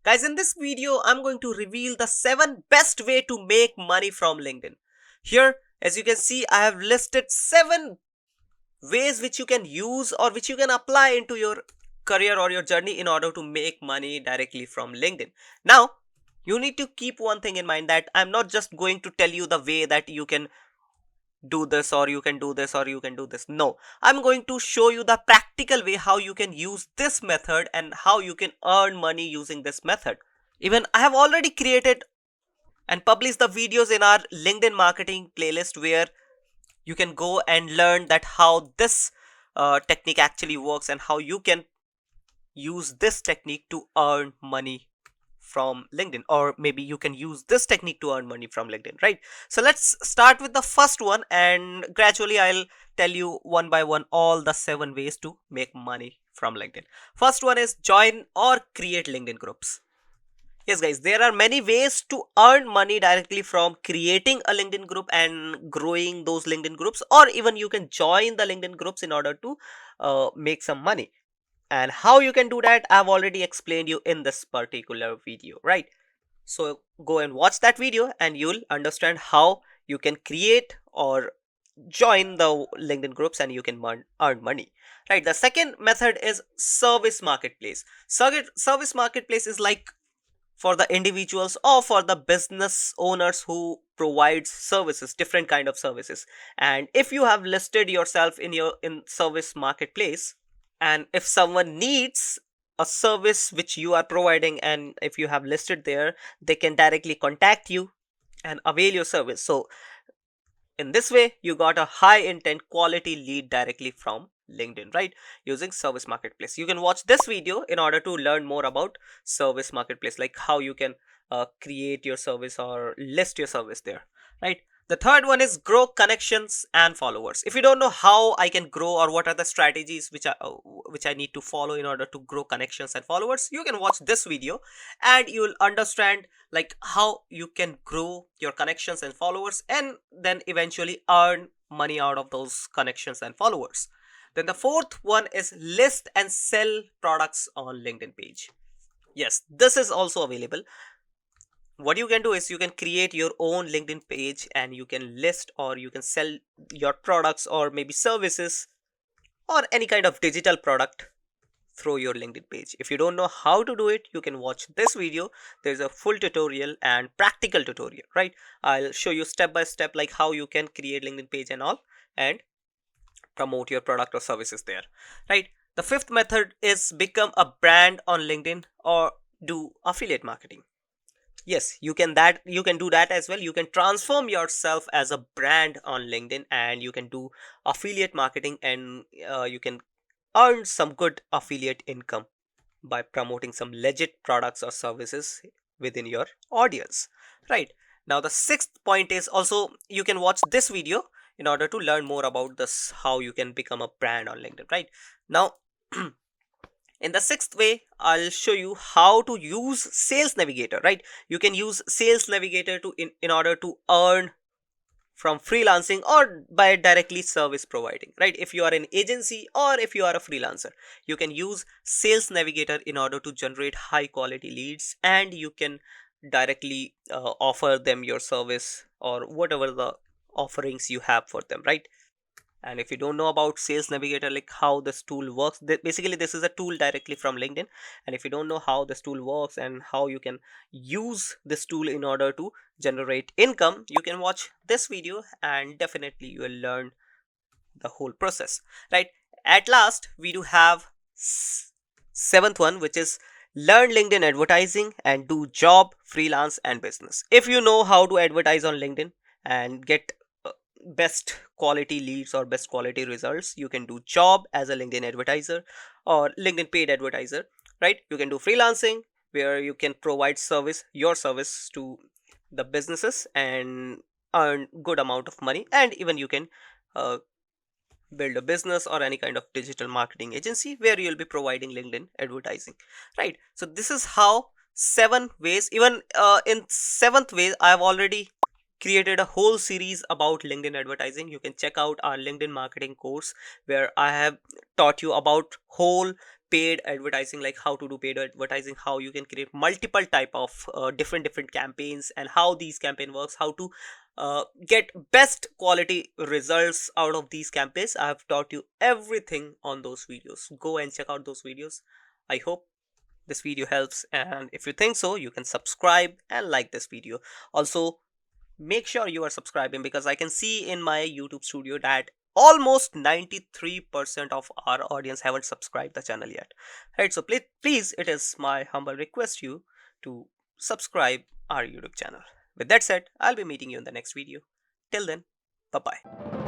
Guys, in this video, I'm going to reveal the 7 best way to make money from LinkedIn. Here, as you can see, I have listed 7 ways which you can use or which you can apply into your career or your journey in order to make money directly from LinkedIn. Now, you need to keep one thing in mind, that I'm not just going to tell you the way that you can do this or you can do this or you can do this. No, I'm going to show you the practical way how you can use this method and how you can earn money using this method. Even I have already created and published the videos in our LinkedIn marketing playlist, where you can go and learn that how this technique actually works and how you can use this technique to earn money from LinkedIn, or maybe you can use this technique to earn money from LinkedIn, right? So let's start with the first one, and gradually I'll tell you one by one all the 7 ways to make money from LinkedIn. First one is join or create LinkedIn groups. Yes, guys, there are many ways to earn money directly from creating a LinkedIn group and growing those LinkedIn groups, or even you can join the LinkedIn groups in order to make some money. And how you can do that, I've already explained you in this particular video, right? So go and watch that video and you'll understand how you can create or join the LinkedIn groups and you can earn money, right? The second method is service marketplace. Service marketplace is like for the individuals or for the business owners who provides services, different kind of services. And if you have listed yourself in your in service marketplace, and if someone needs a service which you are providing, and if you have listed there, they can directly contact you and avail your service. So in this way, you got a high intent quality lead directly from LinkedIn, right? Using service marketplace. You can watch this video in order to learn more about service marketplace, like how you can create your service or list your service there, right? The third one is grow connections and followers. If you don't know how I can grow or what are the strategies which I need to follow in order to grow connections and followers, you can watch this video and you will understand like how you can grow your connections and followers and then eventually earn money out of those connections and followers. Then the fourth one is list and sell products on LinkedIn page. Yes, this is also available. What you can do is you can create your own LinkedIn page and you can list or you can sell your products or maybe services or any kind of digital product through your LinkedIn page. If you don't know how to do it, you can watch this video. There's a full tutorial and practical tutorial, right? I'll show you step by step like how you can create LinkedIn page and all and promote your product or services there, right? The fifth method is become a brand on LinkedIn or do affiliate marketing. Yes, you can do that as well. You can transform yourself as a brand on LinkedIn and you can do affiliate marketing, and you can earn some good affiliate income by promoting some legit products or services within your audience, right? Now the sixth point is also you can watch this video in order to learn more about this, how you can become a brand on LinkedIn, right? Now in the sixth way, I'll show you how to use Sales Navigator, right? You can use Sales Navigator to in order to earn from freelancing or by directly service providing, right? If you are an agency or if you are a freelancer, you can use Sales Navigator in order to generate high quality leads, and you can directly offer them your service or whatever the offerings you have for them, right? And if you don't know about Sales Navigator, like how this tool works, basically this is a tool directly from LinkedIn. And if you don't know how this tool works and how you can use this tool in order to generate income, you can watch this video and definitely you will learn the whole process, right? At last, we do have seventh one, which is learn LinkedIn advertising and do job, freelance and business. If you know how to advertise on LinkedIn and get best quality leads or best quality results, you can do job as a LinkedIn advertiser or LinkedIn paid advertiser, right? You can do freelancing, where you can provide your service to the businesses and earn good amount of money, and even you can uh, build a business or any kind of digital marketing agency where you'll be providing LinkedIn advertising, right? So this is how 7 ways. Even in seventh way, I've already created a whole series about LinkedIn advertising. You can check out our LinkedIn marketing course, where I have taught you about whole paid advertising, like how to do paid advertising, how you can create multiple type of different campaigns, and how these campaign works, how to get best quality results out of these campaigns. I have taught you everything on those videos. Go and check out those videos. I hope this video helps, and if you think so, you can subscribe and like this video. Also, make sure you are subscribing, because I can see in my YouTube studio that almost 93% of our audience haven't subscribed the channel yet. Right, so please, it is my humble request you to subscribe our YouTube channel. With that said, I'll be meeting you in the next video. Till then, bye bye.